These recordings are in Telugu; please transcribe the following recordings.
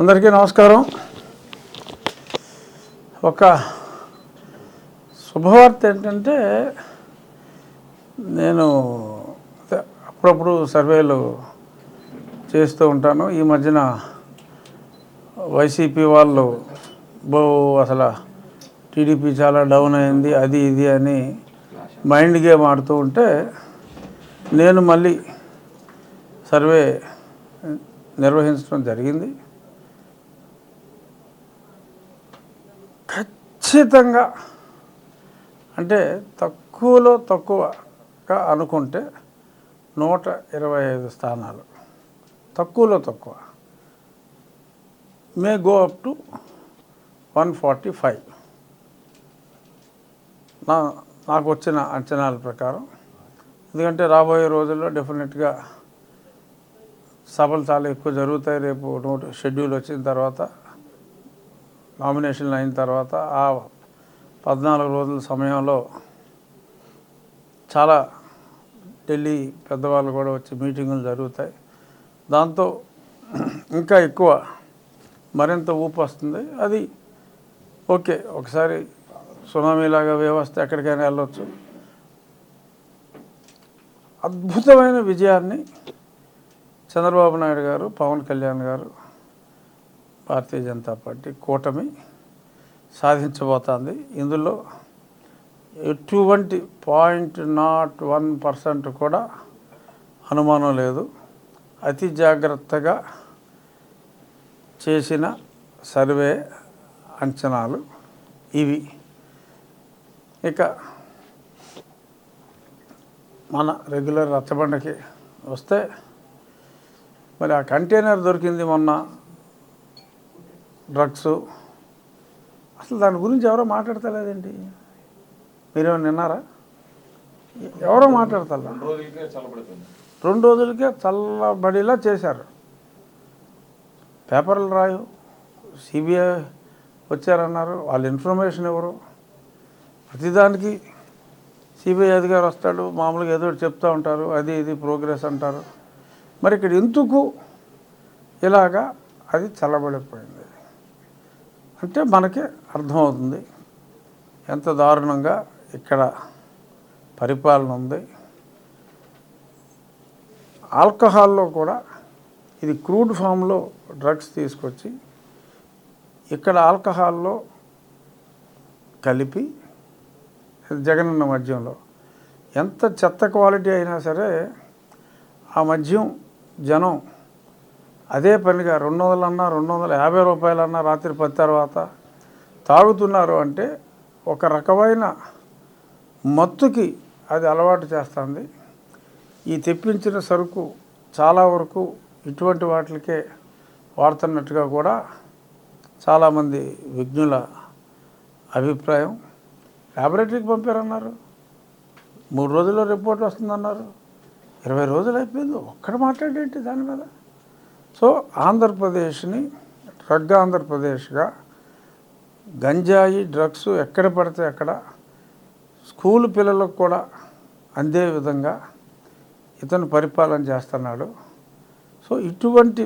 అందరికీ నమస్కారం. ఒక శుభవార్త ఏంటంటే, నేను అప్పుడప్పుడు సర్వేలు చేస్తూ ఉంటాను. ఈ మధ్యన వైసీపీ వాళ్ళు అసలు టీడీపీ చాలా డౌన్ అయింది, అది ఇది అని మైండ్ గేమ్ ఆడుతూ ఉంటే, నేను మళ్ళీ సర్వే నిర్వహించడం జరిగింది. ఖచ్చితంగా అంటే తక్కువలో తక్కువగా అనుకుంటే 125 స్థానాలు, తక్కువలో తక్కువ మే గో అప్ టు 145 నాకు వచ్చిన అంచనాల ప్రకారం. ఎందుకంటే రాబోయే రోజుల్లో డెఫినెట్గా సభలు చాలా ఎక్కువ జరుగుతాయి. రేపు షెడ్యూల్ వచ్చిన తర్వాత, నామినేషన్లు అయిన తర్వాత ఆ 14 రోజుల సమయంలో చాలా ఢిల్లీ పెద్దవాళ్ళు కూడా వచ్చి మీటింగులు జరుగుతాయి. దాంతో ఇంకా ఎక్కువ మరింత ఊపు వస్తుంది. అది ఓకే, ఒకసారి సునామీలాగా వ్యవస్థ ఎక్కడికైనా వెళ్ళొచ్చు. అద్భుతమైన విజయాన్ని చంద్రబాబు నాయుడు గారు, పవన్ కళ్యాణ్ గారు, భారతీయ జనతా పార్టీ కూటమి సాధించబోతోంది. ఇందులో ఎటువంటి 0.01% కూడా అనుమానం లేదు. అతి జాగ్రత్తగా చేసిన సర్వే అంచనాలు ఇవి. ఇక మన రెగ్యులర్ రచ్చబండకి వస్తే, మరి ఆ కంటైనర్ దొరికింది మొన్న, డ్రగ్స్. అసలు దాని గురించి ఎవరో మాట్లాడతలేదండి. మీరేమైనా విన్నారా? ఎవరో మాట్లాడతారా? 2 రోజులకే చల్లబడిలా చేశారు. పేపర్లు రాయు, సిబిఐ వచ్చారన్నారు. వాళ్ళ ఇన్ఫర్మేషన్ ఎవరు? ప్రతిదానికి సిబిఐ అధికారి వస్తాడు, మామూలుగా ఏదో చెప్తూ ఉంటారు, అది ఇది ప్రోగ్రెస్ అంటారు. మరి ఇక్కడ ఎందుకు ఇలాగా అది చల్లబడిపోయింది అంటే మనకి అర్థమవుతుంది ఎంత దారుణంగా ఇక్కడ పరిపాలన ఉంది. ఆల్కహాల్లో కూడా ఇది క్రూడ్ ఫామ్లో డ్రగ్స్ తీసుకొచ్చి ఇక్కడ ఆల్కహాల్లో కలిపి జగనన్న మద్యంలో ఎంత చెత్త క్వాలిటీ అయినా సరే ఆ మద్యం జనం అదే పనిగా 200 అన్నా 250 రూపాయలన్నా రాత్రి 10 తర్వాత తాగుతున్నారు. అంటే ఒక రకమైన మత్తుకి అది అలవాటు చేస్తుంది. ఈ తెప్పించిన సరుకు చాలా వరకు ఇటువంటి వాటికే వాడుతున్నట్టుగా కూడా చాలామంది విజ్ఞుల అభిప్రాయం. ల్యాబొరేటరీకి పంపారన్నారు, 3 రోజుల్లో రిపోర్ట్ వస్తుందన్నారు. 20 రోజులు అయిపోయింది, ఒక్కడ మాట్లాడేంటి దాని మీద? సో ఆంధ్రప్రదేశ్ని డ్రగ్ ఆంధ్రప్రదేశ్గా, గంజాయి డ్రగ్స్ ఎక్కడ పడితే అక్కడ స్కూల్ పిల్లలకు కూడా అందే విధంగా ఇతను పరిపాలన చేస్తున్నాడు. సో ఇటువంటి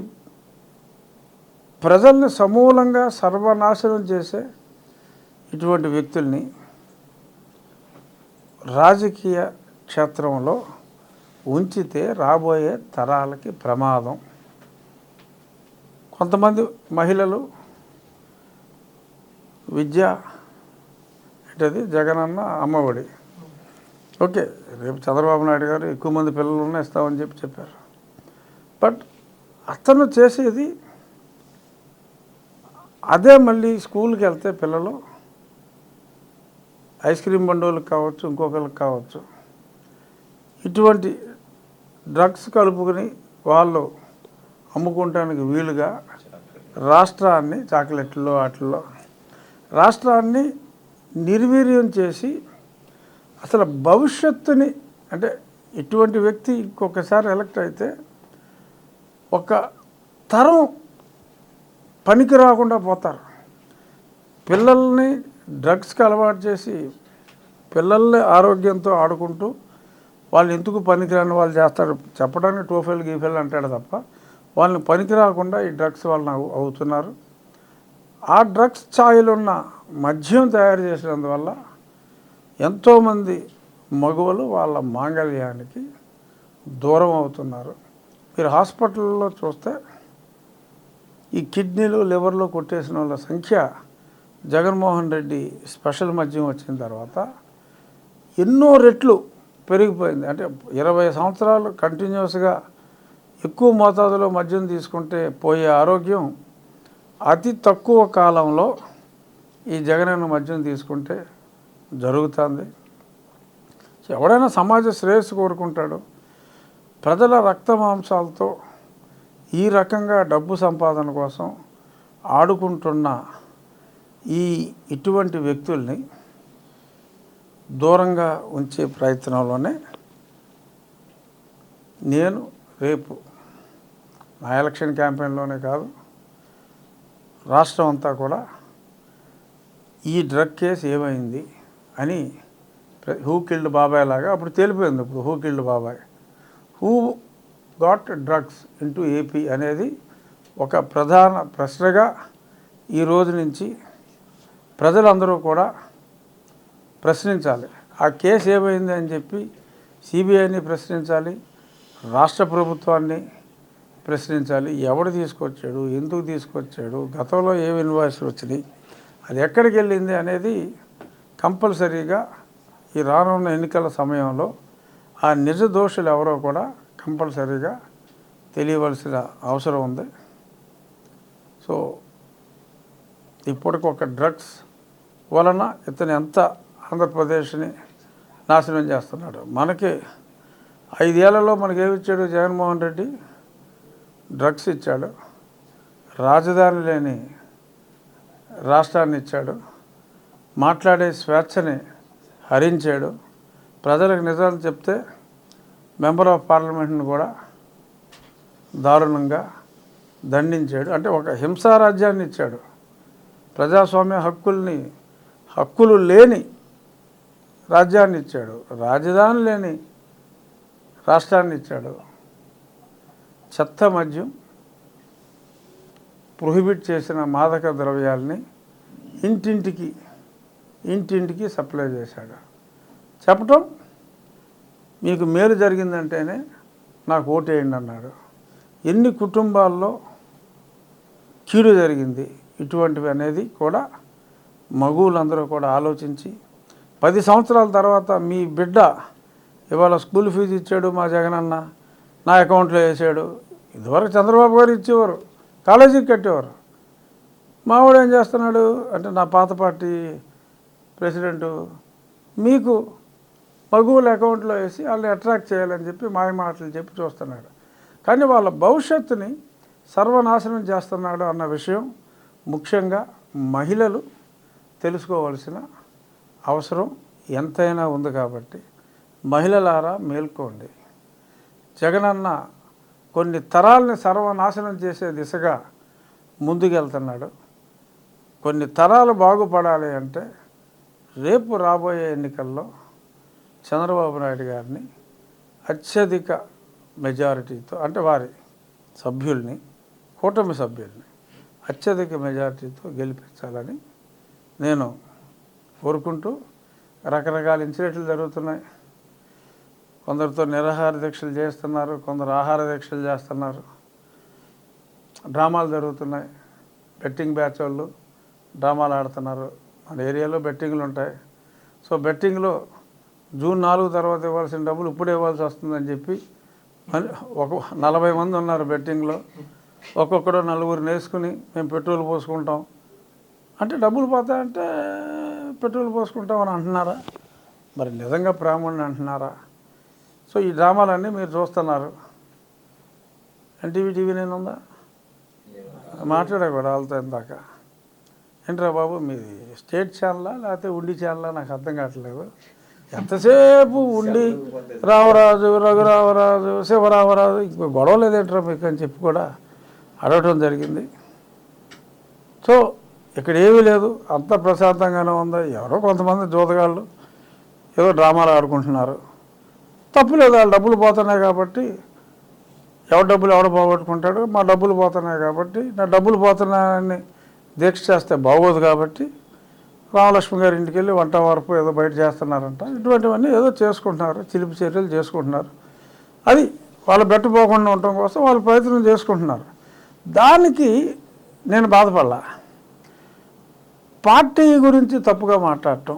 ప్రజల్ని సమూలంగా సర్వనాశనం చేసే ఇటువంటి వ్యక్తుల్ని రాజకీయ క్షేత్రంలో ఉంచితే రాబోయే తరాలకి ప్రమాదం. కొంతమంది మహిళలు విద్య ఏంటది జగనన్న అమ్మఒడి, ఓకే, రేపు చంద్రబాబు నాయుడు గారు ఎక్కువ మంది పిల్లలు ఇస్తామని చెప్పారు. బట్ అతను చేసేది అదే. మళ్ళీ స్కూల్కి వెళ్తే పిల్లలు ఐస్ క్రీమ్ బండోళ్ళకి కావచ్చు, ఇంకొకరికి కావచ్చు, ఇటువంటి డ్రగ్స్ కలుపుకొని వాళ్ళు అమ్ముకోవటానికి వీలుగా రాష్ట్రాన్ని, చాక్లెట్లో వాటిల్లో రాష్ట్రాన్ని నిర్వీర్యం చేసి అసలు భవిష్యత్తుని, అంటే ఇటువంటి వ్యక్తి ఇంకొకసారి ఎలక్ట్ అయితే ఒక తరం పనికి రాకుండా పోతారు. పిల్లల్ని డ్రగ్స్కి అలవాటు చేసి పిల్లల్ని ఆరోగ్యంతో ఆడుకుంటూ వాళ్ళు ఎందుకు పనికిరాని వాళ్ళు చేస్తారు చెప్పడానికి టోఫెల్ గీఫెల్ అంటాడు తప్ప వాళ్ళని పనికి రాకుండా ఈ డ్రగ్స్ వాళ్ళని అవుతున్నారు. ఆ డ్రగ్స్ ఛాయలున్న మద్యం తయారు చేసినందువల్ల ఎంతోమంది మగువలు వాళ్ళ మాంగళ్యానికి దూరం అవుతున్నారు. మీరు హాస్పిటల్లో చూస్తే ఈ కిడ్నీలు లివర్లు కొట్టేసిన వాళ్ళ సంఖ్య జగన్మోహన్ రెడ్డి స్పెషల్ మద్యం వచ్చిన తర్వాత ఎన్నో రెట్లు పెరిగిపోయింది. అంటే 20 సంవత్సరాలు కంటిన్యూస్గా ఎక్కువ మోతాదులో మద్యం తీసుకుంటే పోయే ఆరోగ్యం అతి తక్కువ కాలంలో ఈ జగనన్న మద్యం తీసుకుంటే జరుగుతుంది. ఎవడైనా సమాజ శ్రేయస్సు కోరుకుంటాడు. ప్రజల రక్త మాంసాలతో ఈ రకంగా డబ్బు సంపాదన కోసం ఆడుకుంటున్న ఇటువంటి వ్యక్తుల్ని దూరంగా ఉంచే ప్రయత్నంలోనే నేను రేపు నా ఎలక్షన్ క్యాంపెయిన్లోనే కాదు, రాష్ట్రం అంతా కూడా ఈ డ్రగ్ కేసు ఏమైంది అని హూ కిల్డ్ బాబాయ్ లాగా అప్పుడు తేలిపోయింది. ఇప్పుడు హూ కిల్డ్ బాబాయ్, who got drugs into AP అనేది ఒక ప్రధాన ప్రశ్నగా ఈ రోజు నుంచి ప్రజలందరూ కూడా ప్రశ్నించాలి. ఆ కేసు ఏమైంది అని చెప్పి సిబిఐని ప్రశ్నించాలి, రాష్ట్ర ప్రభుత్వాన్ని ప్రశ్నించాలి. ఎవడు తీసుకొచ్చాడు, ఎందుకు తీసుకొచ్చాడు, గతంలో ఏమి ఇన్వాయిస్లు వచ్చినాయి, అది ఎక్కడికి వెళ్ళింది అనేది కంపల్సరీగా ఈ రానున్న ఎన్నికల సమయంలో ఆ నిజ దోషులు ఎవరో కూడా కంపల్సరీగా తెలియవలసిన అవసరం ఉంది. సో ఇప్పటికొక డ్రగ్స్ వలన ఇతను ఎంత ఆంధ్రప్రదేశ్ని నాశనం చేస్తున్నాడు. మనకి 5 ఏళ్లలో మనకేమిచ్చాడు జగన్మోహన్ రెడ్డి? డ్రగ్స్ ఇచ్చాడు, రాజధాని లేని రాష్ట్రాన్ని ఇచ్చాడు, మాట్లాడే స్వేచ్ఛని హరించాడు, ప్రజలకు నిజాలు చెప్తే మెంబర్ ఆఫ్ పార్లమెంట్ని కూడా దారుణంగా దండించాడు. అంటే ఒక హింసారాజ్యాన్ని ఇచ్చాడు. ప్రజాస్వామ్య హక్కులు లేని రాజ్యాన్ని ఇచ్చాడు, రాజధాని లేని రాష్ట్రాన్ని ఇచ్చాడు. చెత్త మద్యం, ప్రొహిబిట్ చేసిన మాదక ద్రవ్యాల్ని ఇంటింటికి సప్లై చేశాడు. చెప్పటం మీకు మేలు జరిగిందంటేనే నాకు ఓటేయండి అన్నాడు. ఎన్ని కుటుంబాల్లో కీడు జరిగింది ఇటువంటివి అనేది కూడా మగువులందరూ కూడా ఆలోచించి 10 సంవత్సరాల తర్వాత మీ బిడ్డ ఇవాళ స్కూల్ ఫీజు ఇచ్చాడు మా జగనన్న, నా అకౌంట్లో వేసాడు. ఇదివరకు చంద్రబాబు గారు ఇచ్చేవారు, కాలేజీకి కట్టేవారు. మావాడు ఏం చేస్తున్నాడు అంటే నా పాత పార్టీ ప్రెసిడెంటు మీకు మగువుల అకౌంట్లో వేసి వాళ్ళని అట్రాక్ట్ చేయాలని చెప్పి మాయ మాటలు చెప్పి చూస్తున్నాడు. కానీ వాళ్ళ భవిష్యత్తుని సర్వనాశనం చేస్తున్నాడు అన్న విషయం ముఖ్యంగా మహిళలు తెలుసుకోవాల్సిన అవసరం ఎంతైనా ఉంది. కాబట్టి మహిళలారా మేల్కోండి. జగనన్న కొన్ని తరాలని సర్వనాశనం చేసే దిశగా ముందుకెళ్తున్నాడు. కొన్ని తరాలు బాగుపడాలి అంటే రేపు రాబోయే ఎన్నికల్లో చంద్రబాబు నాయుడు గారిని అత్యధిక మెజారిటీతో, అంటే వారి సభ్యుల్ని, కూటమి సభ్యుల్ని అత్యధిక మెజారిటీతో గెలిపించాలని నేను కోరుకుంటూ, రకరకాల ఇన్సిడెంట్లు జరుగుతున్నాయి. కొందరితో నిరాహార దీక్షలు చేస్తున్నారు, కొందరు ఆహార దీక్షలు చేస్తున్నారు, డ్రామాలు జరుగుతున్నాయి. బెట్టింగ్ బ్యాచ్ వాళ్ళు డ్రామాలు ఆడుతున్నారు. మన ఏరియాలో బెట్టింగ్లు ఉంటాయి. సో బెట్టింగ్లో జూన్ 4 తర్వాత ఇవ్వాల్సిన డబ్బులు ఇప్పుడు ఇవ్వాల్సి వస్తుందని చెప్పి ఒక 40 మంది ఉన్నారు బెట్టింగ్లో. ఒక్కొక్కడు 4 వేసుకుని మేము పెట్రోల్ పోసుకుంటాం అంటే డబ్బులు పోతాయంటే పెట్రోల్ పోసుకుంటాం అని అంటున్నారా? మరి నిజంగా బ్రాహ్మణుని అంటున్నారా? సో ఈ డ్రామాలన్నీ మీరు చూస్తున్నారు. ఎన్టీవీ టీవీ నేను ఉందా మాట్లాడా కూడా వాళ్ళతో ఇందాక. ఏంట్రా బాబు మీది స్టేట్ ఛానలా లేకపోతే ఉండి ఛానలా నాకు అర్థం కావట్లేదు. ఎంతసేపు ఉండి రామరాజు, రఘురామరాజు, శివరామరాజు, ఇంకో గొడవ లేదేంట్రా మీకు అని చెప్పి కూడా అడగటం జరిగింది. సో ఇక్కడ ఏమీ లేదు, అంత ప్రశాంతంగానే ఉంది. ఎవరో కొంతమంది జోదగాళ్ళు ఏదో డ్రామాలు ఆడుకుంటున్నారు. తప్పు లేదు, వాళ్ళు డబ్బులు పోతున్నాయి కాబట్టి ఎవరి డబ్బులు ఎవడ పోగొట్టుకుంటాడు, మా డబ్బులు పోతున్నాయి కాబట్టి, నా డబ్బులు పోతున్నాయని దీక్ష చేస్తే బాగోదు కాబట్టి రామలక్ష్మి గారి ఇంటికి వెళ్ళి వంట వరపు ఏదో బయట చేస్తున్నారంట. ఇటువంటివన్నీ ఏదో చేసుకుంటున్నారు, చిలిపి చర్యలు చేసుకుంటున్నారు. అది వాళ్ళు బెట్టపోకుండా ఉండటం కోసం వాళ్ళు ప్రయత్నం చేసుకుంటున్నారు. దానికి నేను బాధపడలా. పార్టీ గురించి తప్పుగా మాట్లాడటం,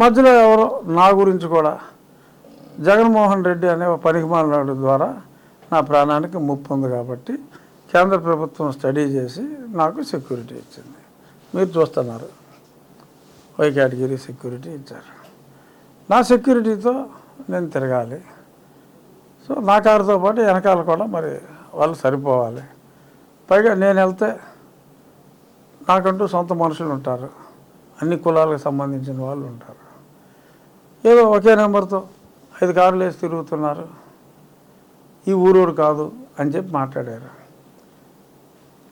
మధ్యలో ఎవరో నా గురించి కూడా జగన్మోహన్ రెడ్డి అనే పనికిమాలినాడు ద్వారా నా ప్రాణానికి ముప్పు ఉంది కాబట్టి కేంద్ర ప్రభుత్వం స్టడీ చేసి నాకు సెక్యూరిటీ ఇచ్చింది. మీరు చూస్తున్నారు, వై కేటగిరీ సెక్యూరిటీ ఇచ్చారు. నా సెక్యూరిటీతో నేను తిరగాలి. సో నా కారుతో పాటు వెనకాల కూడా మరి వాళ్ళు సరిపోవాలి. పైగా నేను వెళ్తే నాకంటూ సొంత మనుషులు ఉంటారు, అన్ని కులాలకు సంబంధించిన వాళ్ళు ఉంటారు. ఏదో ఒకే నెంబర్తో 5 కార్లు వేసి తిరుగుతున్నారు, ఈ ఊరోడు కాదు అని చెప్పి మాట్లాడారు.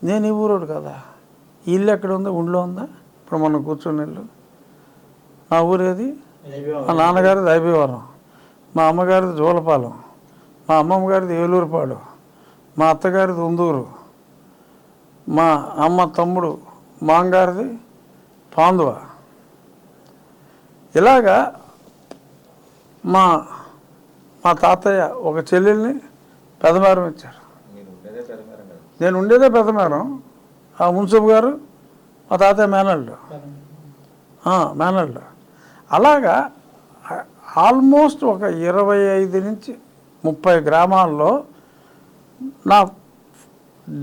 నేను ఈ ఊరోడు కదా, ఈ ఇల్లు ఎక్కడ ఉందో, ఊళ్ళో ఉందా? ఇప్పుడు మనం కూర్చున్న ఇల్లు. నా ఊరేది? మా నాన్నగారిది ఐబీవరం, మా అమ్మగారిది జోలపాలెం, మా అమ్మమ్మ గారిది ఏలూరుపాడు, మా అత్తగారిది ఉందూరు, మా అమ్మ తమ్ముడు మాంగారిది పాందువ. ఇలాగా మా మా తాతయ్య ఒక చెల్లెల్ని పెదమేరం ఇచ్చారు. నేను ఉండేదే పెదమేరం. ఆ మున్సిపల్ గారు మా తాతయ్య మేనల్డు. అలాగా ఆల్మోస్ట్ ఒక 25 నుంచి 30 గ్రామాల్లో నా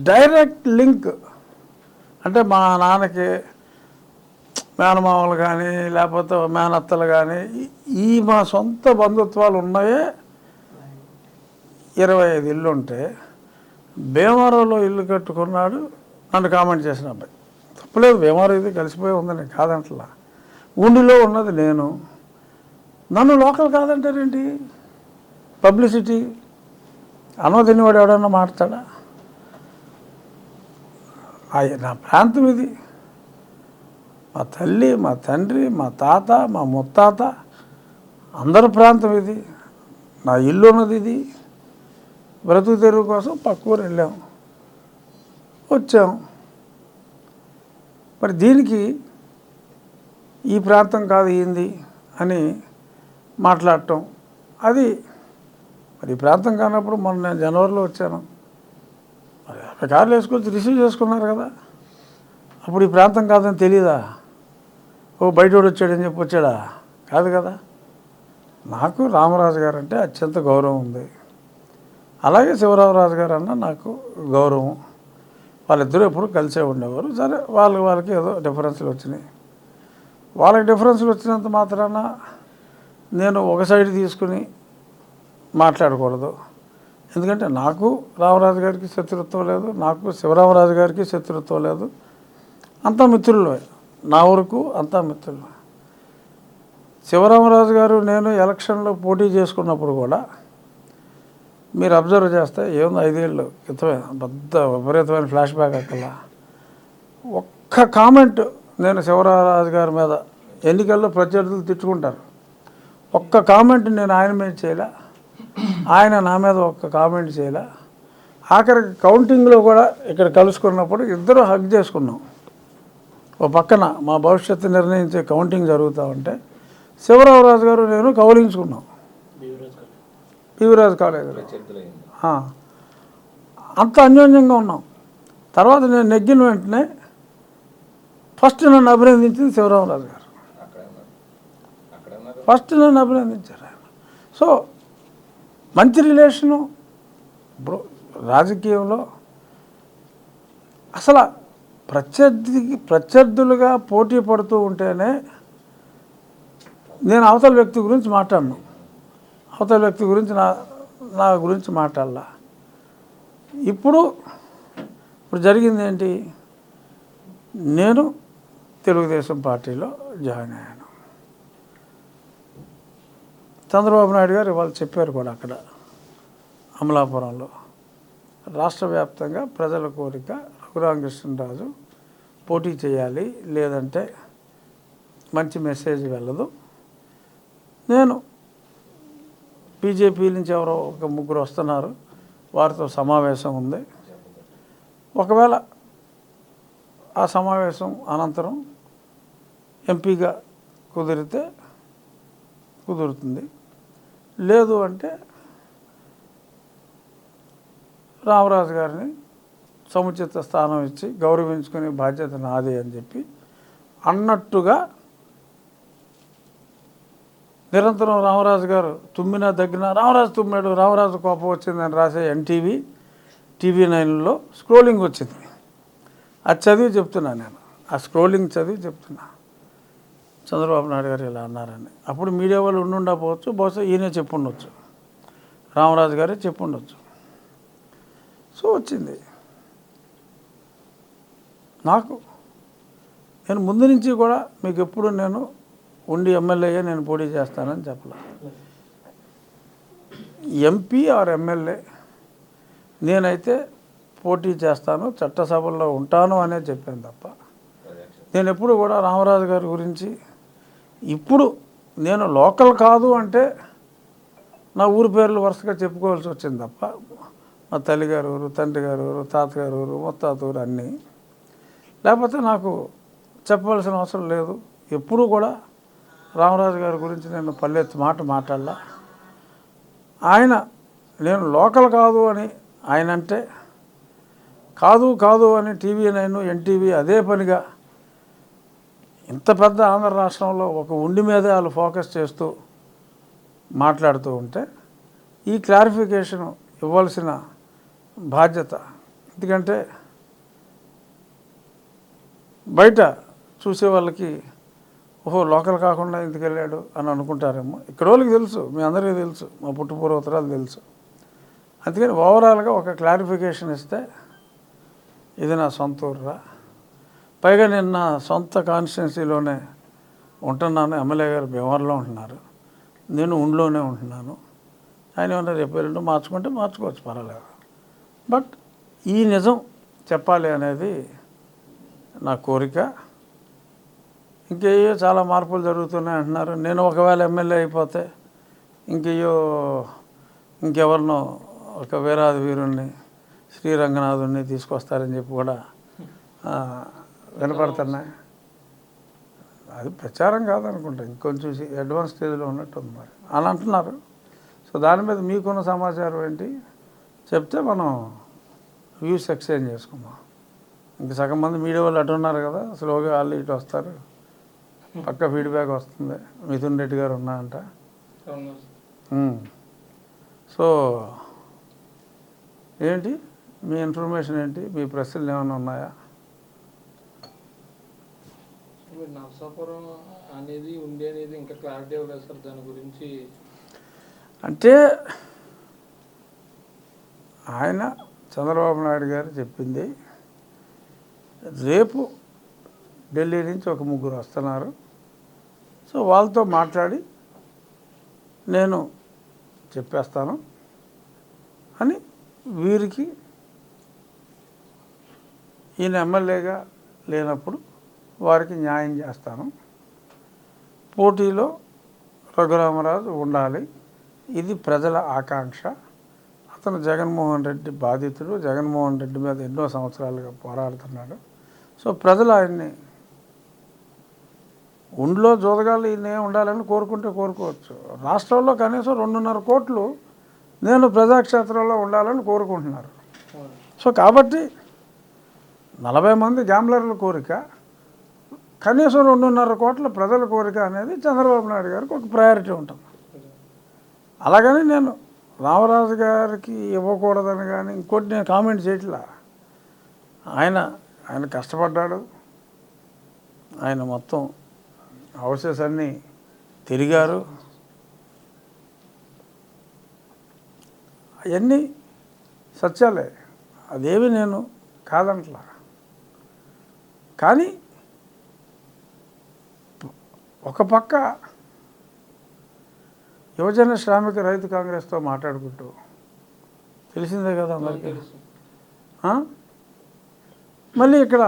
డైరెక్ట్ లింక్, అంటే మా నాన్నకి మేనమామలు కానీ లేకపోతే మేనత్తలు కానీ ఈ మా సొంత బంధుత్వాలు ఉన్నాయే 25 ఇల్లు ఉంటే, భీమవరంలో ఇల్లు కట్టుకున్నాడు నన్ను కామెంట్ చేసిన అబ్బాయి. తప్పలేదు, భీమవరం ఇది కలిసిపోయి ఉందని కాదంటలా. ఉండిలో ఉన్నది నేను, నన్ను లోకల్ కాదంటారేంటి? పబ్లిసిటీ అనో తినేవాడు ఎవడన్నా మాట్లాడా? నా ప్రాంతం ఇది, మా తల్లి, మా తండ్రి, మా తాత, మా ముత్తాత అందరి ప్రాంతం ఇది. నా ఇల్లు ఉన్నది ఇది. బ్రతుకు తెరువు కోసం పక్క ఊరు వెళ్ళాం, వచ్చాం. మరి దీనికి ఈ ప్రాంతం కాదు ఏంది అని మాట్లాడటం, అది మరి ఈ ప్రాంతం కానప్పుడు మొన్న నేను జనవరిలో వచ్చాను. మరి 50 కార్లు వేసుకొచ్చి రిసీవ్ చేసుకున్నారు కదా, అప్పుడు ఈ ప్రాంతం కాదని తెలియదా? ఓ బయటోడు వచ్చాడని చెప్పి వచ్చాడా? కాదు కదా. నాకు రామరాజు గారు అంటే అత్యంత గౌరవం ఉంది, అలాగే శివరామరాజు గారు అన్న నాకు గౌరవం. వాళ్ళిద్దరూ ఎప్పుడు కలిసే ఉండేవారు. సరే వాళ్ళకి ఏదో డిఫరెన్స్లు వచ్చినాయి. వాళ్ళకి డిఫరెన్స్లు వచ్చినంత మాత్రాన నేను ఒక సైడ్ తీసుకుని మాట్లాడకూడదు. ఎందుకంటే నాకు రామరాజు గారికి శత్రుత్వం లేదు, నాకు శివరామరాజు గారికి శత్రుత్వం లేదు. అంతా మిత్రులు, నా వరకు అంతా మిత్రులు. శివరామరాజు గారు నేను ఎలక్షన్లో పోటీ చేసుకున్నప్పుడు కూడా మీరు అబ్జర్వ్ చేస్తే ఏముంది 5 ఏళ్ళు క్రితమే, పెద్ద విపరీతమైన ఫ్లాష్ బ్యాక్. అక్కడ ఒక్క కామెంట్ నేను శివరామరాజు గారి మీద, ఎన్నికల్లో ప్రత్యర్థులు తిట్టుకుంటారు, ఒక్క కామెంట్ నేను ఆయన మీద చేయలే, ఆయన నా మీద ఒక్క కామెంట్ చేయలే. ఆఖరికి కౌంటింగ్లో కూడా ఇక్కడ కలుసుకున్నప్పుడు ఇద్దరు హగ్ చేసుకున్నాం. ఓ పక్కన మా భవిష్యత్తు నిర్ణయించే కౌంటింగ్ జరుగుతూ ఉంటే శివరామరాజు గారు నేను కౌలించుకున్నాం పివిరాజు కాలేజీలో. అంత అన్యోన్యంగా ఉన్నాం. తర్వాత నేను నెగ్గిన వెంటనే ఫస్ట్ నన్ను అభినందించింది శివరామరాజు గారు. ఫస్ట్ నన్ను అభినందించారు ఆయన. సో మంచి రిలేషను. ఇప్పుడు రాజకీయంలో అసలు ప్రత్యర్థులుగా పోటీ పడుతూ ఉంటేనే నేను అవతల వ్యక్తి గురించి మాట్లాడను, అవతల వ్యక్తి గురించి నా గురించి మాట్లాడాల. ఇప్పుడు జరిగింది ఏంటి? నేను తెలుగుదేశం పార్టీలో జాయిన్ అయ్యాను. చంద్రబాబు నాయుడు గారు ఇవాళ చెప్పారు కూడా అక్కడ అమలాపురంలో, రాష్ట్ర వ్యాప్తంగా ప్రజల కోరిక రఘురామకృష్ణరాజు పోటీ చేయాలి, లేదంటే మంచి మెసేజ్ వెళ్ళదు. నేను బీజేపీ నుంచి ఎవరో ఒక ముగ్గురు వస్తున్నారు, వారితో సమావేశం ఉంది. ఒకవేళ ఆ సమావేశం అనంతరం ఎంపీగా కుదిరితే కుదురుతుంది, లేదు అంటే రామరాజు గారిని సముచిత స్థానం ఇచ్చి గౌరవించుకునే బాధ్యత నాది అని చెప్పి అన్నట్టుగా నిరంతరం రామరాజు గారు తుమ్మినా దగ్గర రామరాజు తుమ్మాడు, రామరాజు కోపం వచ్చిందని రాసే ఎన్టీవీ, TV9లో స్క్రోలింగ్ వచ్చింది. అది చదివి చెప్తున్నా నేను, ఆ స్క్రోలింగ్ చదివి చెప్తున్నా చంద్రబాబు నాయుడు గారు ఇలా అన్నారని. అప్పుడు మీడియా వాళ్ళు ఉండుండకపోవచ్చు, బహుశా ఈయనే చెప్పుండొచ్చు, రామరాజు గారే చెప్పుండొచ్చు. సో వచ్చింది. నేను ముందు నుంచి కూడా మీకు ఎప్పుడు నేను ఉండి ఎమ్మెల్యేగా నేను పోటీ చేస్తానని చెప్పలే. ఎంపీ ఆర్ ఎమ్మెల్యే నేనైతే పోటీ చేస్తాను, చట్టసభల్లో ఉంటాను అనే చెప్పాను తప్ప నేను ఎప్పుడు కూడా రామరాజు గారి గురించి ఇప్పుడు నేను లోకల్ కాదు అంటే నా ఊరి పేర్లు వరుసగా చెప్పుకోవాల్సి వచ్చింది తప్ప మా తల్లిగారు ఊరు, తండ్రి గారు ఊరు, తాతగారు ఊరు, ముత్తాత ఊరు అన్నీ, లేకపోతే నాకు చెప్పవలసిన అవసరం లేదు. ఎప్పుడూ కూడా రామరాజు గారి గురించి నేను పల్లెత్తి మాట మాట్లాడలా. నేను లోకల్ కాదు అని ఆయన అంటే కాదు అని TV9, NTV అదే పనిగా ఇంత పెద్ద ఆంధ్ర రాష్ట్రంలో ఒక ఉండి మీదే వాళ్ళు ఫోకస్ చేస్తూ మాట్లాడుతూ ఉంటే ఈ క్లారిఫికేషన్ ఇవ్వాల్సిన బాధ్యత, ఎందుకంటే బయట చూసే వాళ్ళకి ఓహో లోకల్ కాకుండా ఎందుకు వెళ్ళాడు అని అనుకుంటారేమో. ఇక్కడ వాళ్ళకి తెలుసు, మీ అందరికీ తెలుసు, మా పుట్టుపూర్వోత్తరాలు తెలుసు. అందుకని ఓవరాల్గా ఒక క్లారిఫికేషన్ ఇస్తే ఇది నా సొంత ఊరురా, పైగా నేను నా సొంత కాన్స్టిట్యున్సీలోనే ఉంటున్నాను, ఎమ్మెల్యే గారు భీమవరంలో ఉంటున్నారు, నేను ఉండిలోనే ఉంటున్నాను. ఆయన ఏమన్నా రేపు రెండు మార్చుకుంటే మార్చుకోవచ్చు, పర్వాలేదు. బట్ ఈ నిజం చెప్పాలి అనేది నా కోరిక. ఇంకేయో చాలా మార్పులు జరుగుతున్నాయి అంటున్నారు. నేను ఒకవేళ ఎమ్మెల్యే అయిపోతే ఇంకెవరినో ఒక వీరాది వీరుణ్ణి, శ్రీరంగనాథుడిని తీసుకొస్తారని చెప్పి కూడా వినపడుతున్నాయి. అది ప్రచారం కాదనుకుంటా, ఇంకొంచెం అడ్వాన్స్ స్టేజ్లో ఉన్నట్టుంది మరి అని అంటున్నారు. సో దాని మీద మీకున్న సమాచారం ఏంటి చెప్తే మనం వ్యూస్ ఎక్స్చేంజ్ చేసుకుందాం. ఇంక సగం మంది మీడియా వాళ్ళు అటు ఉన్నారు కదా, స్లోగా వాళ్ళు ఇటు వస్తారు, పక్క ఫీడ్బ్యాక్ వస్తుంది. మిథున్ రెడ్డి గారు ఉన్నారంట. సో ఏంటి మీ ఇన్ఫర్మేషన్ ఏంటి, మీ ప్రశ్నలు ఏమైనా ఉన్నాయా? నరసాపురం అనేది ఉండే అనేది ఇంకా క్లారిటీ ఇవ్వలేదు సార్ దాని గురించి. అంటే ఆయన చంద్రబాబు నాయుడు గారు చెప్పింది, రేపు ఢిల్లీ నుంచి ఒక ముగ్గురు వస్తున్నారు, సో వాళ్ళతో మాట్లాడి నేను చెప్పేస్తాను అని, వీరికి ఈయన ఎమ్మెల్యేగా లేనప్పుడు వారికి న్యాయం చేస్తాను, పోటీలో రఘురామరాజు ఉండాలి, ఇది ప్రజల ఆకాంక్ష, అతను జగన్మోహన్ రెడ్డి బాధితుడు, జగన్మోహన్ రెడ్డి మీద ఎన్నో సంవత్సరాలుగా పోరాడుతున్నాడు. సో ప్రజలు ఆయన్ని ఉండిలో జోదగాళ్ళు ఈయనే ఉండాలని కోరుకోవచ్చు. రాష్ట్రంలో కనీసం 2.5 కోట్లు నేను ప్రజాక్షేత్రంలో ఉండాలని కోరుకుంటున్నారు. సో కాబట్టి 40 మంది గ్యాంబ్లర్ల కోరిక, కనీసం 2.5 కోట్ల ప్రజల కోరిక అనేది చంద్రబాబు నాయుడు గారికి ఒక ప్రయారిటీ ఉంటుంది. అలాగని నేను రామరాజు గారికి ఇవ్వకూడదని కానీ ఇంకోటి నేను కామెంట్ చేయట్లా. ఆయన కష్టపడ్డాడు, ఆయన మొత్తం హౌసెస్ అన్నీ తిరిగారు, అవన్నీ సత్యాలే, అదేవి నేను కాదంట్లా. కానీ ఒక పక్క యువజన శ్రామిక రైతు కాంగ్రెస్తో మాట్లాడుకుంటూ, తెలిసిందే కదా అందరికీ, మళ్ళీ ఇక్కడ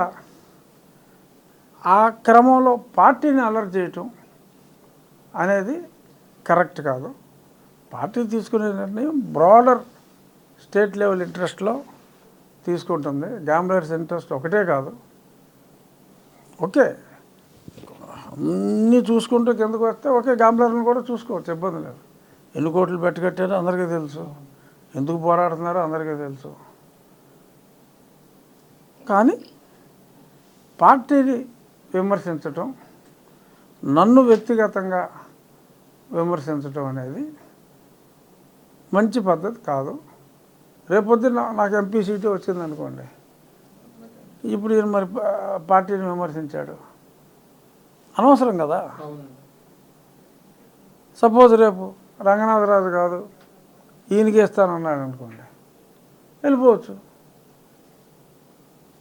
ఆ క్రమంలో పార్టీని అలర్ట్ చేయటం అనేది కరెక్ట్ కాదు. పార్టీ తీసుకునే నిర్ణయం బ్రాడర్ స్టేట్ లెవెల్ ఇంట్రెస్ట్లో తీసుకుంటుంది. గ్యాంబ్లర్స్ ఇంట్రెస్ట్ ఒకటే కాదు. ఓకే, అన్నీ చూసుకుంటూ కిందకు వస్తే ఓకే, గ్యాంబ్లర్ని కూడా చూసుకోవచ్చు, ఇబ్బంది లేదు. ఎన్ని కోట్లు పెట్టకట్టారో అందరికీ తెలుసు, ఎందుకు పోరాడుతున్నారో అందరికీ తెలుసు. కానీ పార్టీని విమర్శించటం, నన్ను వ్యక్తిగతంగా విమర్శించటం అనేది మంచి పద్ధతి కాదు. రేపొద్దున నాకు ఎంపీ సీటు వచ్చిందనుకోండి, ఇప్పుడు ఈయన మరి పార్టీని విమర్శించాడు, అనవసరం కదా. సపోజ్ రేపు రంగనాథరాజు కాదు ఈయనకి ఇస్తానన్నాడు అనుకోండి, వెళ్ళిపోవచ్చు.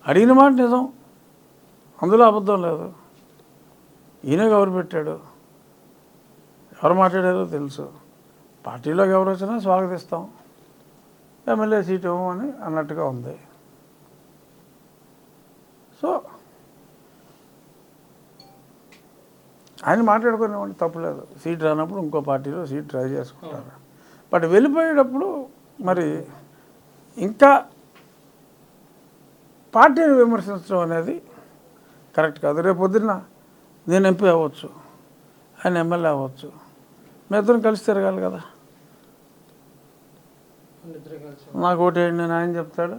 అడిగిన మాట నిజం, అందులో అబద్ధం లేదు. ఈయనే ఎవరు పెట్టాడు, ఎవరు మాట్లాడారో తెలుసు. పార్టీలోకి ఎవరు వచ్చినా స్వాగతిస్తాం, ఎమ్మెల్యే సీటు ఇవ్వమని అన్నట్టుగా ఉంది. సో ఆయన మాట్లాడుకునేవాడిని తప్పులేదు. సీట్ రానప్పుడు ఇంకో పార్టీలో సీట్ ట్రై చేసుకుంటారు. బట్ వెళ్ళిపోయేటప్పుడు మరి ఇంకా పార్టీని విమర్శించడం అనేది కరెక్ట్ కాదు. రేపు పొద్దున్న నేను ఎంపీ అవ్వచ్చు, ఆయన ఎమ్మెల్యే అవ్వచ్చు, మీ ఇద్దరం కలిసి తిరగాలి కదా. నాకు ఓటేయండి అని ఆయన చెప్తాడు,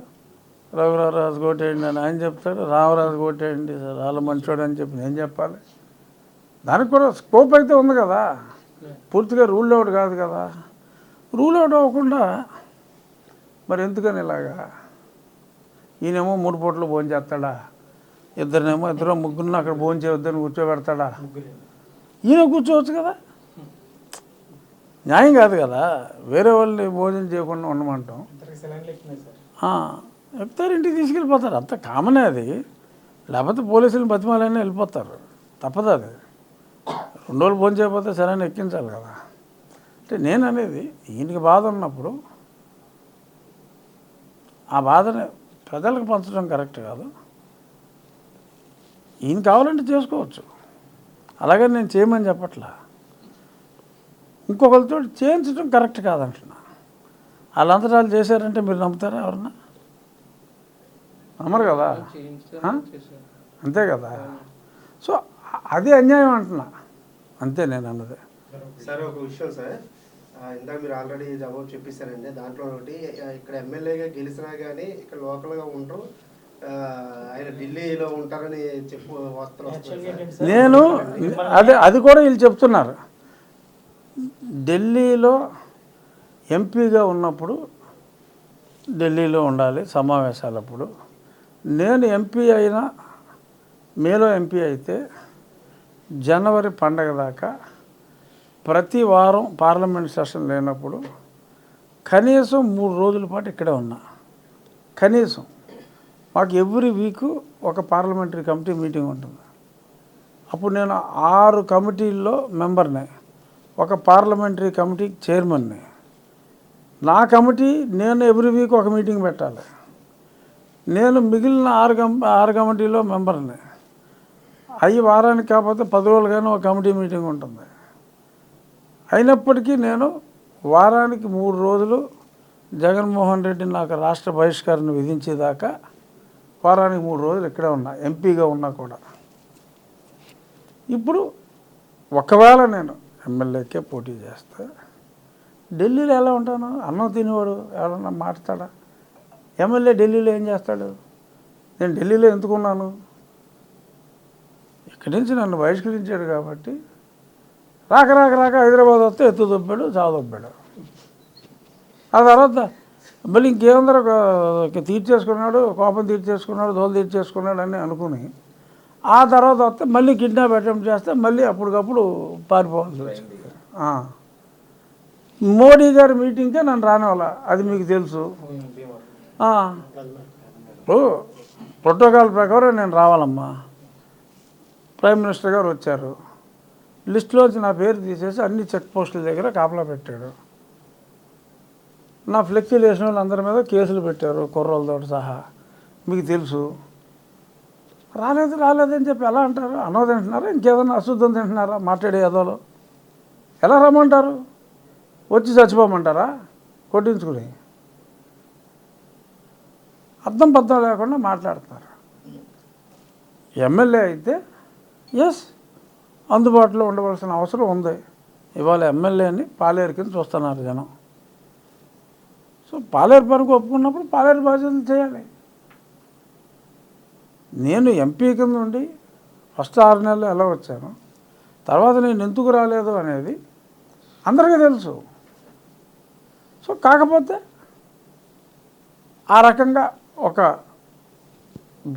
రఘురాజు ఓటేయండి అని ఆయన చెప్తాడు, రామరాజు ఓటేయండి సార్ వాళ్ళ మంచోడు అని చెప్పి నేను చెప్పాలి. దానికి కూడా స్కోప్ అయితే ఉంది కదా, పూర్తిగా రూల్ అవుట్ కాదు కదా. రూల్ అవుట్ అవ్వకుండా మరి ఎందుకని ఇలాగా? ఈయనేమో 3 పూటలు భోజనం చేస్తాడా, ఇద్దరు ముగ్గురిని అక్కడ భోజనం చేయొద్దని కూర్చోబెడతాడా? ఈయన కూర్చోవచ్చు కదా, న్యాయం కాదు కదా. వేరే వాళ్ళని భోజనం చేయకుండా ఉండమంటాం. చెప్తారు, ఇంటికి తీసుకెళ్ళిపోతారు, అంత కామనే అది. లేకపోతే పోలీసులు బతిమాలైనా వెళ్ళిపోతారు, తప్పదు అది. 2 రోజులు భోజనం చేయకపోతే సరైన ఎక్కించాలి కదా. అంటే నేను అనేది ఈయనకి బాధ ఉన్నప్పుడు ఆ బాధని ప్రజలకు పంచడం కరెక్ట్ కాదు. ఈయన కావాలంటే చేసుకోవచ్చు, అలాగే నేను చేయమని చెప్పట్లా. ఇంకొకరితో చేయించడం కరెక్ట్ కాదంటున్నా. వాళ్ళంతటా వాళ్ళు చేశారంటే మీరు నమ్ముతారా? ఎవరన్నా నమ్మరు కదా, అంతే కదా. సో అది అన్యాయం అంటున్నా, అంతే నేను అన్నది. సార్ ఒక విషయం సార్, ఇందాక మీరు ఆల్రెడీ జవాబు చెప్పేశారండి. దాంట్లో ఒకటి, ఇక్కడ ఎమ్మెల్యేగా గెలిచినా కానీ ఇక్కడ లోకల్గా ఉండరు, ఆయన ఢిల్లీలో ఉంటారని చెప్పు వస్తారు. నేను అది కూడా వీళ్ళు చెప్తున్నారు. ఢిల్లీలో ఎంపీగా ఉన్నప్పుడు ఢిల్లీలో ఉండాలి సమావేశాలప్పుడు. నేను ఎంపీ అయినా, మేలో ఎంపీ అయితే జనవరి పండగ దాకా ప్రతి వారం పార్లమెంట్ సెషన్ లేనప్పుడు కనీసం 3 రోజుల పాటు ఇక్కడే ఉన్నా. కనీసం మాకు ఎవ్రీ వీకు ఒక పార్లమెంటరీ కమిటీ మీటింగ్ ఉంటుంది. అప్పుడు నేను 6 కమిటీల్లో మెంబర్ని, ఒక పార్లమెంటరీ కమిటీ చైర్మన్ని. నా కమిటీ నేను ఎవ్రీ వీక్ ఒక మీటింగ్ పెట్టాలి. నేను మిగిలిన 6 కమిటీలో మెంబర్ని. అవి వారానికి కాకపోతే 10 రోజులుగానే ఒక కమిటీ మీటింగ్ ఉంటుంది. అయినప్పటికీ నేను వారానికి 3 రోజులు జగన్మోహన్ రెడ్డి నాకు రాష్ట్ర బహిష్కరణ విధించేదాకా వారానికి 3 రోజులు ఇక్కడే ఉన్నా, ఎంపీగా ఉన్నా కూడా. ఇప్పుడు ఒకవేళ నేను ఎమ్మెల్యేకే పోటీ చేస్తే ఢిల్లీలో ఎలా ఉంటాను? అన్నం తినేవాడు ఎవరన్నా మాట్లాడా? ఎమ్మెల్యే ఢిల్లీలో ఏం చేస్తాడు? నేను ఢిల్లీలో ఎందుకున్నాను? ఇక్కడి నుంచి నన్ను బహిష్కరించాడు కాబట్టి రాక హైదరాబాద్ వస్తే ఎత్తు దొబ్బాడు, చావు దొబ్బాడు. ఆ తర్వాత మళ్ళీ ఇంకేందరూ తీర్చేసుకున్నాడు, కోపం తీర్చేసుకున్నాడు, దోలు తీర్చేసుకున్నాడు అని అనుకుని ఆ తర్వాత వస్తే మళ్ళీ కిడ్నాప్ అటెంప్ట్ చేస్తే మళ్ళీ అప్పటికప్పుడు పారిపోవాల్సి వచ్చింది. మోడీ గారి మీటింగ్కే నన్ను రానివాళ్ళ, అది మీకు తెలుసు. ప్రోటోకాల్ ప్రకారం నేను రావాలమ్మా. ప్రైమ్ మినిస్టర్ గారు వచ్చారు, లిస్టులోంచి నా పేరు తీసేసి అన్ని చెక్ పోస్టుల దగ్గర కాపలా పెట్టాడు. నా ఫ్లెక్సీలు వేసిన వాళ్ళందరి మీద కేసులు పెట్టారు, కుర్రోళ్ళతో సహా, మీకు తెలుసు. రాలేదని చెప్పి ఎలా అంటారు? అన్నం తింటున్నారా, ఇంకేదన్నా అశుద్ధం తింటున్నారా? మాట్లాడే ఏదోలో ఎలా రమ్మంటారు? వచ్చి చచ్చిపోమంటారా కొట్టించుకుని? అర్థం పద్ధం లేకుండా మాట్లాడుతున్నారు. ఎమ్మెల్యే అయితే ఎస్ అందుబాటులో ఉండవలసిన అవసరం ఉంది. ఇవాళ ఎమ్మెల్యేని పాలేరు కింద చూస్తున్నారు జనం. సో పాలేరు పనికి ఒప్పుకున్నప్పుడు పాలేరు బాధ్యతలు చేయాలి. నేను ఎంపీ కింద ఉండి ఫస్ట్ 6 నెలలు ఎలా వచ్చాను, తర్వాత నేను ఎందుకు రాలేదు అనేది అందరికీ తెలుసు. సో కాకపోతే ఆ రకంగా ఒక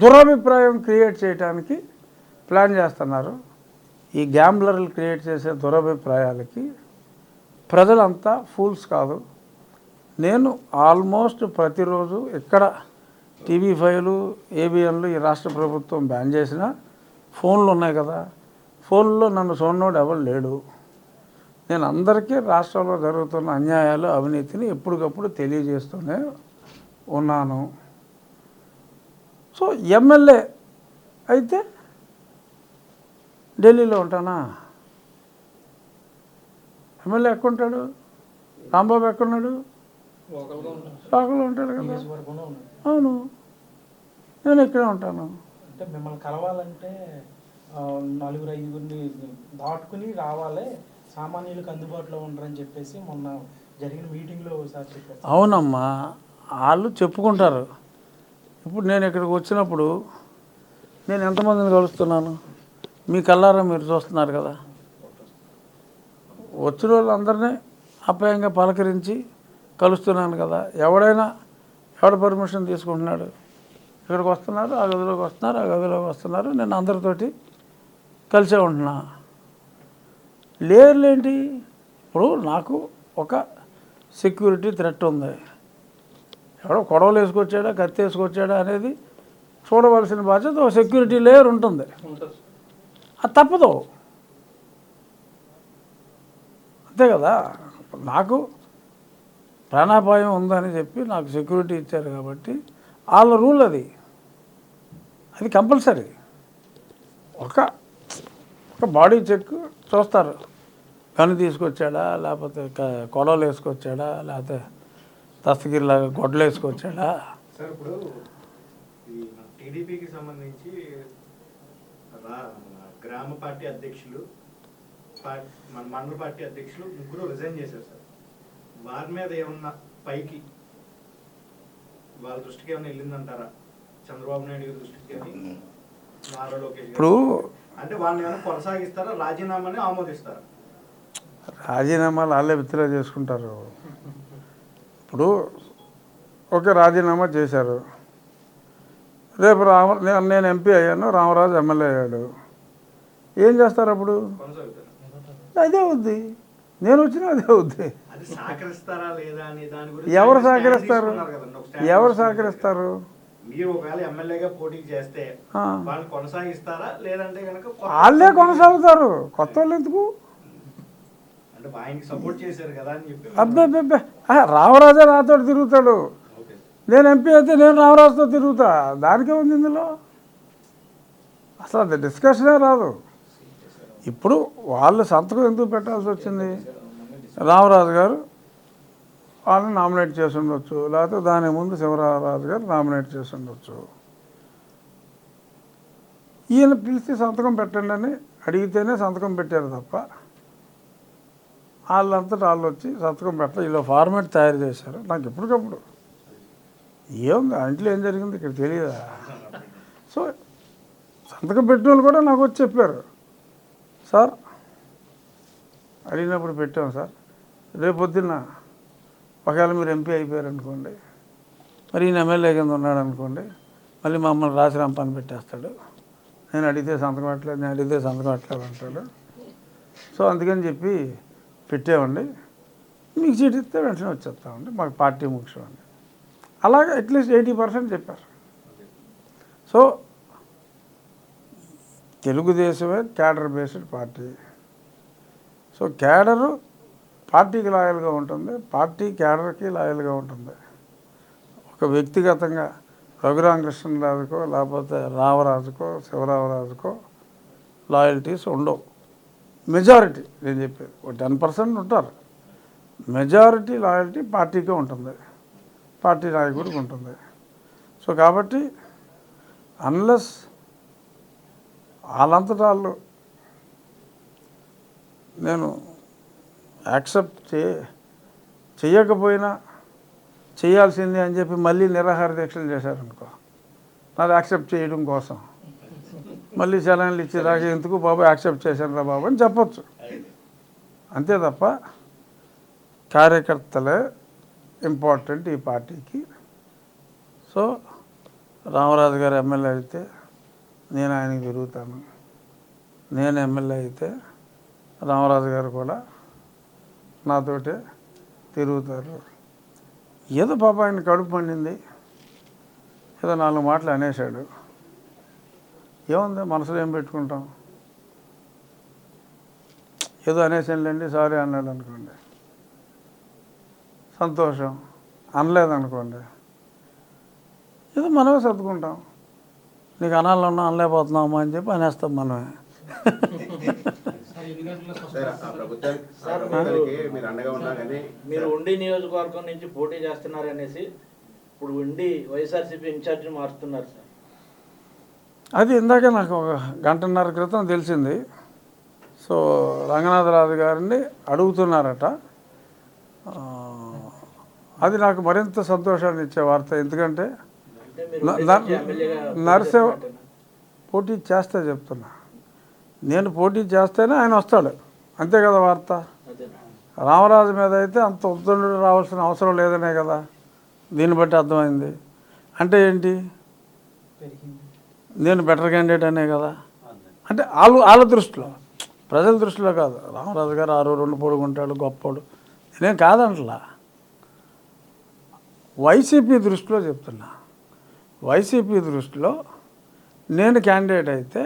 దురభిప్రాయం క్రియేట్ చేయడానికి ప్లాన్ చేస్తున్నారు. ఈ గ్యాంబ్లర్లు క్రియేట్ చేసే దురభిప్రాయాలకి ప్రజలంతా ఫూల్స్ కాదు. నేను ఆల్మోస్ట్ ప్రతిరోజు ఇక్కడ TV5లు ABNలు ఈ రాష్ట్ర ప్రభుత్వం బ్యాన్ చేసిన ఫోన్లు ఉన్నాయి కదా, ఫోన్లో నన్ను చూడనోడు ఎవరు లేడు. నేను అందరికీ రాష్ట్రంలో జరుగుతున్న అన్యాయాలు అవినీతిని ఎప్పటికప్పుడు తెలియజేస్తూనే ఉన్నాను. సో ఎమ్మెల్యే అయితే ఢిల్లీలో ఉంటానా? ఎమ్మెల్యే ఎక్కడుంటాడు? రాంబాబు ఎక్కడున్నాడు? లోకల్లో ఉంటాడు కదా. అవును, నేను ఇక్కడే ఉంటాను. అంటే మిమ్మల్ని కలవాలంటే 4-5 దాటుకుని రావాలి, సామాన్యులకు అందుబాటులో ఉండరని చెప్పేసి మొన్న జరిగిన మీటింగ్లో ఒకసారి చెప్పారు. అవునమ్మా, వాళ్ళు చెప్పుకుంటారు. ఇప్పుడు నేను ఇక్కడికి వచ్చినప్పుడు నేను ఎంతమందిని కలుస్తున్నాను? మీ కల్లారా మీరు చూస్తున్నారు కదా. వచ్చిన వాళ్ళందరినీ అపాయంగా పలకరించి కలుస్తున్నాను కదా. ఎవడ పర్మిషన్ తీసుకుంటున్నాడు? ఇక్కడికి వస్తున్నారు, ఆ గదిలోకి వస్తున్నారు, ఆ గదిలోకి వస్తున్నారు. నేను అందరితోటి కలిసే ఉంటున్నా. లేరులేంటి? ఇప్పుడు నాకు ఒక సెక్యూరిటీ థ్రెట్ ఉంది. ఎవడో కొడవలు వేసుకొచ్చాడా, కత్తి వేసుకొచ్చాడా అనేది చూడవలసిన బాధ్యత ఒక సెక్యూరిటీ లేయర్ ఉంటుంది. అది తప్పదు, అంతే కదా. నాకు ప్రాణాపాయం ఉందని చెప్పి నాకు సెక్యూరిటీ ఇచ్చారు కాబట్టి వాళ్ళ రూల్ అది కంపల్సరీ. ఒక బాడీ చెక్ చూస్తారు. గన్ను తీసుకొచ్చాడా, లేకపోతే కొడవలు వేసుకొచ్చాడా, లేకపోతే దస్తగిరిలాగా గొడ్డలు వేసుకొచ్చాడా. సార్ ఇప్పుడు ఈ టీడీపీకి సంబంధించి గ్రామ పార్టీ అధ్యక్షులు, మన మండల పార్టీ అధ్యక్షులు 3 రిజైన్ చేశారు సార్. వారి మీద ఏమన్నా పైకి వాళ్ళ దృష్టికి ఏమైనా వెళ్ళిందంటారా? చంద్రబాబు నాయుడు గారి దృష్టికి కానీ నారా లోకేష్ ఇప్పుడు అంటే వాళ్ళని ఏమైనా కొనసాగిస్తారా, రాజీనామాని ఆమోదిస్తారా? రాజీనామాలు వాళ్ళే విత్డ్రా చేసుకుంటారు. ఇప్పుడు ఓకే, రాజీనామా చేశారు. రేపు నేను ఎంపీ అయ్యాను, రామరాజు ఎమ్మెల్యే అయ్యాడు. ఏం చేస్తారు అప్పుడు? అదే అవుద్ది. నేను వచ్చినా అదే అవుద్ది. ఎవరు సహకరిస్తారు? ఎవరు సహకరిస్తారు? మీరు ఒకవేళ ఎమ్మెల్యేగా పోటీ చేస్తే వాళ్ళు కొనసాగిస్తారా, లేదంటే కనుక వాళ్ళే కొనసాగుతారు. కొత్త వాళ్ళు ఎందుకు? అంటే ఆయనకి సపోర్ట్ చేశారు కదా అని చెప్పి. అబ్బే, రామరాజే నాతో తిరుగుతాడు. నేను ఎంపీ అయితే నేను రామరాజుతో తిరుగుతా. దానికే ఉంది ఇందులో. అసలు అది డిస్కషనే రాదు. ఇప్పుడు వాళ్ళు సంతకం ఎందుకు పెట్టాల్సి వచ్చింది? రామరాజు గారు వాళ్ళని నామినేట్ చేసి ఉండొచ్చు, లేకపోతే దాని ముందు శివరామరాజు గారు నామినేట్ చేసి ఉండొచ్చు. ఈయన పిలిచి సంతకం పెట్టండి అని అడిగితేనే సంతకం పెట్టారు తప్ప వాళ్ళంతటా వాళ్ళు వచ్చి సంతకం పెట్టాలి. ఇలా ఫార్మాట్ తయారు చేశారు. నాకు ఎప్పటికప్పుడు ఏముంది ఇంట్లో ఏం జరిగింది ఇక్కడ తెలియదా? సో సంతకం పెట్టిన వాళ్ళు కూడా నాకు వచ్చి చెప్పారు, సార్ అడిగినప్పుడు పెట్టాము సార్, రేపొద్దున్న ఒకవేళ మీరు ఎంపీ అయిపోయారు అనుకోండి, మరి ఈయన ఎమ్మెల్యే కింద ఉన్నాడు అనుకోండి, మళ్ళీ మమ్మల్ని రాసిరాం పని పెట్టేస్తాడు. నేను అడిగితే సంతకం పెట్టలేదు, నేను అడిగితే సంతకం పెట్టలేదు అంటాడు. సో అందుకని చెప్పి పెట్టామండి, మీకు సీట్ ఇస్తే వెంటనే వచ్చేస్తామండి, మాకు పార్టీ ముఖ్యం అండి. అలాగే అట్లీస్ట్ 80% చెప్పారు. సో తెలుగుదేశమే cadre based party. So cadre పార్టీకి లాయల్గా ఉంటుంది, పార్టీ క్యాడర్కి లాయల్గా ఉంటుంది. ఒక వ్యక్తిగతంగా రఘురామకృష్ణరాజుకో లేకపోతే రామరాజుకో శివరామరాజుకో లాయల్టీస్ ఉండవు. మెజారిటీ నేను చెప్పేది ఒక 10% ఉంటారు. మెజారిటీ లాయల్టీ పార్టీకే ఉంటుంది, పార్టీ నాయకుడికి ఉంటుంది. సో కాబట్టి అన్లెస్ వాళ్ళంతటా వాళ్ళు నేను యాక్సెప్ట్ చేయకపోయినా చేయాల్సిందే అని చెప్పి మళ్ళీ నిరాహార దీక్షలు చేశారనుకో, నాది యాక్సెప్ట్ చేయడం కోసం మళ్ళీ చలాన్లు ఇచ్చేదాకా ఎందుకు బాబు యాక్సెప్ట్ చేశాను రా బాబు అని చెప్పొచ్చు. అంతే తప్ప కార్యకర్తలే ఇంపార్టెంట్ ఈ పార్టీకి. సో రామరాజు గారు ఎమ్మెల్యే అయితే నేను ఆయనకి తిరుగుతాను, నేను ఎమ్మెల్యే అయితే రామరాజు గారు కూడా నాతోటే తిరుగుతారు. ఏదో పాప ఆయన కడుపు పండింది, ఏదో 4 మాటలు అనేసాడు, ఏముంది మనసులో ఏం పెట్టుకుంటాం, ఏదో అనేసానులేండి సారీ అన్నాడు అనుకోండి సంతోషం, అనలేదనుకోండి ఏదో మనమే సర్దుకుంటాం. నీకు అనాలన్నా అనలేకపోతున్నామా అని చెప్పి అనేస్తాం మనమే. మీరు ఉండి నియోజకవర్గం నుంచి పోటీ చేస్తున్నారనేసి ఇప్పుడు ఉండి వైఎస్ఆర్సీపీ ఇన్ఛార్జిని మారుస్తున్నారు సార్. అది ఇందాకే నాకు 1.5 గంట క్రితం తెలిసింది. సో రంగనాథరాజు గారిని అడుగుతున్నారట. అది నాకు మరింత సంతోషాన్ని ఇచ్చే వార్త. ఎందుకంటే నరసింహ పోటీ చేస్తే చెప్తున్నా, నేను పోటీ చేస్తేనే ఆయన వస్తాడు, అంతే కదా వార్త. రామరాజు మీద అయితే అంత ఉద్దండు రావాల్సిన అవసరం లేదనే కదా దీన్ని బట్టి అర్థమైంది. అంటే ఏంటి, నేను బెటర్ క్యాండిడేట్ అనే కదా. అంటే వాళ్ళ దృష్టిలో, ప్రజల దృష్టిలో కాదు. రామరాజు గారు 6-2 పొడుగుంటాడు, గొప్పోడు, నేనేం కాదంటలా. వైసీపీ దృష్టిలో చెప్తున్నా, వైసీపీ దృష్టిలో నేను క్యాండిడేట్ అయితే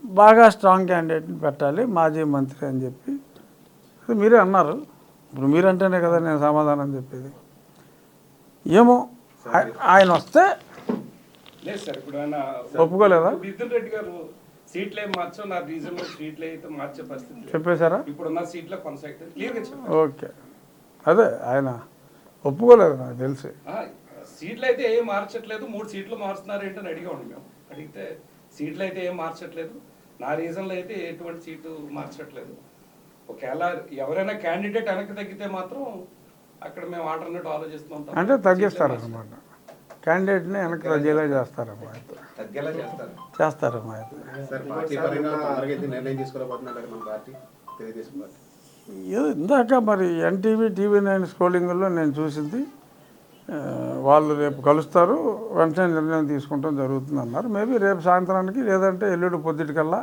బాగా స్ట్రాంగ్ క్యాండిడేట్ని పెట్టాలి, మాజీ మంత్రి అని చెప్పి మీరే అన్నారు. ఇప్పుడు మీరంటేనే కదా నేను సమాధానం చెప్పేది. ఏమో ఆయన వస్తే లేదు సార్. ఇప్పుడు ఆయన ఒప్పుకోలేదా? మిథున్ రెడ్డి గారు సీట్లు ఏం మార్చో నా రీజనల్ సీట్లు అయితే మార్చే పరిస్థితి చెప్పేశారా? ఇప్పుడున్న సీట్లో కొనసాగుతుంది క్లియర్గా చెప్పారు. ఓకే, అదే ఆయన ఒప్పుకోలేదు నాకు తెలిసి. సీట్లు అయితే ఏం మార్చట్లేదు, 3 సీట్లు మారుస్తున్నారు ఏంటని అడిగామండి మేము. అడిగితే సీట్లు అయితే ఏం మార్చట్లేదు, నా రీజన్లో అయితే ఎటువంటి సీటు మార్చట్లేదు. ఒకవేళ ఎవరైనా క్యాండిడేట్ వెనక్కి తగ్గితే మాత్రం అక్కడ మేము ఆల్టర్నేట్ ఆలోచిస్తాం. అంటే తగ్గిస్తారన్నమాట, క్యాండిడేట్ని వెనక్కి తగ్గేలా చేస్తారమ్మా, చేస్తారమ్మా. ఏదో ఇందాక మరి ఎన్టీవీ TV9 స్క్రోలింగ్లో నేను చూసింది, వాళ్ళు రేపు కలుస్తారు, వెంటనే నిర్ణయం తీసుకుంటాం జరుగుతుంది అన్నారు. మేబీ రేపు సాయంత్రానికి లేదంటే ఎల్లుండి పొద్దుటికల్లా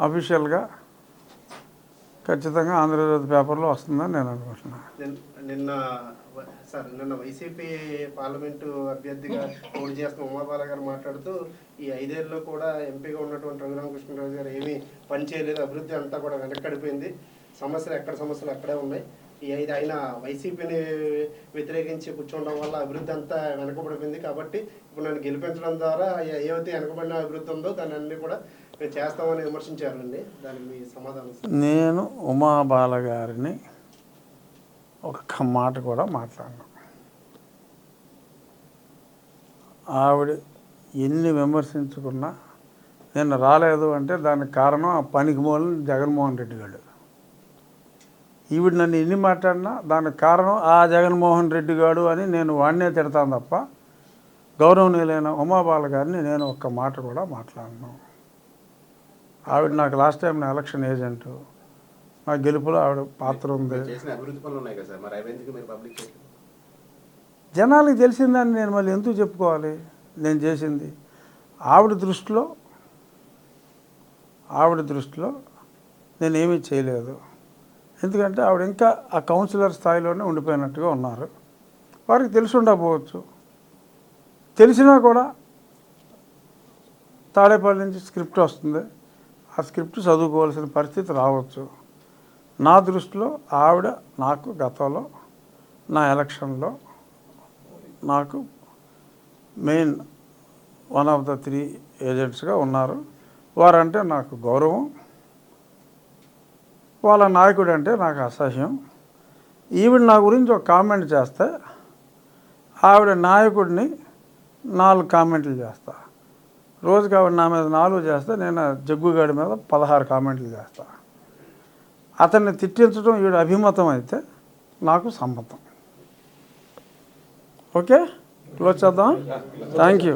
అఫీషియల్గా ఖచ్చితంగా ఆంధ్రజ్యోతి పేపర్లో వస్తుందని నేను అనుకుంటున్నాను. నిన్న వైసీపీ పార్లమెంటు అభ్యర్థిగా పోటీ చేస్తున్న ఉమాబాల గారు మాట్లాడుతూ ఈ 5 ఏళ్ళలో కూడా ఎంపీగా ఉన్నటువంటి రఘురామకృష్ణరాజు గారు ఏమీ పని చేయలేదు, అభివృద్ధి అంతా కూడా వెనకడిపోయింది, సమస్యలు అక్కడే ఉన్నాయి. ఆయన వైసీపీని వ్యతిరేకించి కూర్చోవడం వల్ల అభివృద్ధి అంతా వెనకబడిపోయింది. కాబట్టి ఇప్పుడు నన్ను గెలిపించడం ద్వారా ఏవైతే వెనకబడిన అభివృద్ధి ఉందో దాన్ని అన్ని కూడా మేము చేస్తామని విమర్శించారండి. దానికి మీ సమాధానం? నేను ఉమాబాల గారిని ఒక్క మాట కూడా మాట్లాడను. ఆవిడ ఎన్ని విమర్శించుకున్నా నేను రాలేదు అంటే దానికి కారణం ఆ పనికి మూలం జగన్మోహన్ రెడ్డి గారు. ఈవిడ నన్ను ఎన్ని మాట్లాడినా దానికి కారణం ఆ జగన్మోహన్ రెడ్డి గారు అని నేను వాడినే తిడతాను తప్ప గౌరవనీయులైన ఉమాబాల గారిని నేను ఒక్క మాట కూడా మాట్లాడను. ఆవిడ నాకు లాస్ట్ టైం నా ఎలక్షన్ ఏజెంటు, నా గెలుపులో ఆవిడ పాత్ర ఉంది. జనాలకు తెలిసిందని నేను మళ్ళీ ఎందుకు చెప్పుకోవాలి? నేను చేసింది ఆవిడ దృష్టిలో నేనేమీ చేయలేదు. ఎందుకంటే ఆవిడ ఇంకా ఆ కౌన్సిలర్ స్థాయిలోనే ఉండిపోయినట్టుగా ఉన్నారు. వారికి తెలిసి ఉండకపోవచ్చు, తెలిసినా కూడా తాడేపల్లి నుంచి స్క్రిప్ట్ వస్తుంది, ఆ స్క్రిప్ట్ చదువుకోవాల్సిన పరిస్థితి రావచ్చు. నా దృష్టిలో ఆవిడ నాకు గతంలో నా ఎలక్షన్లో నాకు మెయిన్ 1 ఆఫ్ ద 3 ఏజెంట్స్గా ఉన్నారు. వారంటే నాకు గౌరవం, వాళ్ళ నాయకుడు అంటే నాకు అసహ్యం. ఈవిడ నా గురించి ఒక కామెంట్ చేస్తే ఆవిడ నాయకుడిని 4 కామెంట్లు చేస్తా. రోజుకి ఆవిడ నా మీద 4 చేస్తే నేను జగ్గుగాడి మీద 16 కామెంట్లు చేస్తా. అతన్ని తిట్టించడం ఈవిడ అభిమతం అయితే నాకు సమ్మతం. ఓకే, క్లోజ్ చేద్దాం. Thank you.